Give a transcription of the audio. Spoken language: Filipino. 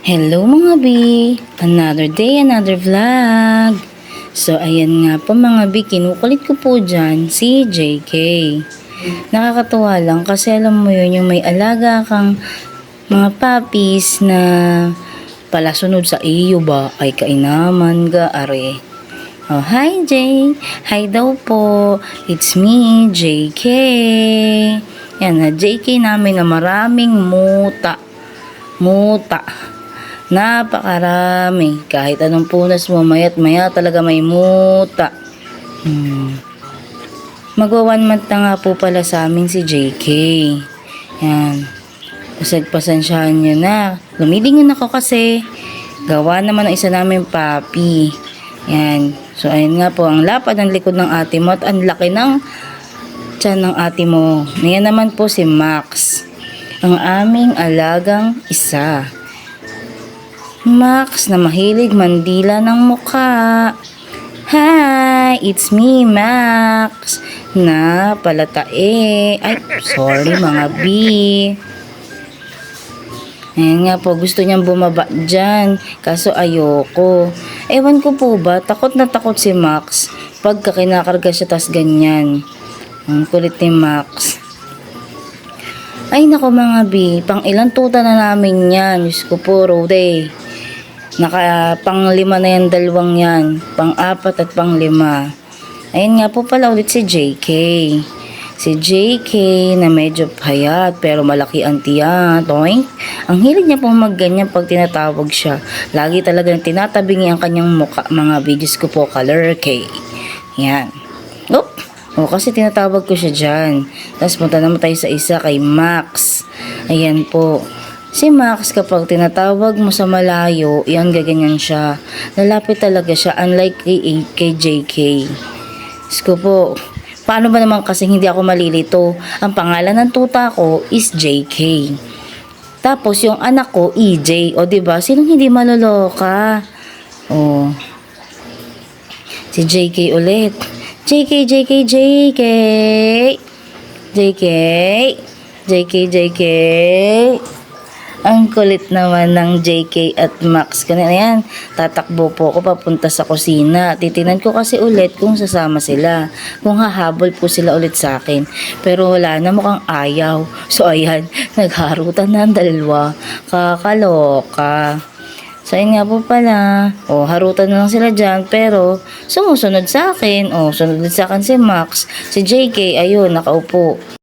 Hello mga B! Another day, another vlog! So ayan nga po mga B, kinukulit ko po dyan si JK. Nakakatuwa lang kasi alam mo yun, yung may alaga kang mga puppies na palasunod sa iyo ba ay kainaman ga are. Oh, hi Jay! Hi daw po! It's me, JK! Yan na, JK namin na maraming muta. Napakarami. Kahit anong punas mo, maya't maya talaga may muta. Magwa 1 month na nga po pala sa amin si JK. Yan. Pasensyahan nyo na. Lumilingon ako kasi gawa naman ng isa namin papi. Yan. So, ayun nga po. Ang lapad ng likod ng ate mo at ang laki ng tiyan ng ate mo. Ngayon naman po si Max. Ang aming alagang isa. Max na mahilig mandila ng mukha. Hi, it's me, Max. Na palatae. Ay, sorry mga B. Ayan nga po, gusto niyang bumaba dyan. Kaso ayoko. Ewan ko po ba, takot na takot si Max. Pagka kinakarga siya, tas ganyan. Ang kulit ni Max. Ay nako mga B, pang ilang tuta na namin yan. Diyos ko po, Rode. Pang 5 na yan, 2 yan. Pang 4 at pang 5. Ayun nga po pala ulit si JK. Si JK na medyo payat pero malaki ang tiyan. Toink. Ang hilig niya pong magganyan pag tinatawag siya. Lagi talagang tinatabingi ang kanyang mukha, mga videos ko po, color K. Yan. Oop. O, kasi tinatawag ko siya dyan. Tapos punta naman tayo sa isa kay Max. Ayan po. Si Max, kapag tinatawag mo sa malayo, yan gaganyan siya. Lalapit talaga siya, unlike kay JK. Isko po, paano ba naman kasi hindi ako malilito? Ang pangalan ng tuta ko is JK. Tapos yung anak ko, EJ. O diba, sinong hindi maloloka? O, si JK ulit. JK. Ang kulit naman ng JK at Max. Kanina yan, tatakbo po ako papunta sa kusina. Titinan ko kasi ulit kung sasama sila. Kung hahabol po sila ulit sa akin. Pero wala na, mukhang ayaw. So ayan, nagharutan na ang dalawa. Kakaloka. So, ayun nga po pala. O, harutan na lang sila dyan. Pero, sumusunod sa akin. O, sunod sa akin si Max. Si JK, ayun, nakaupo.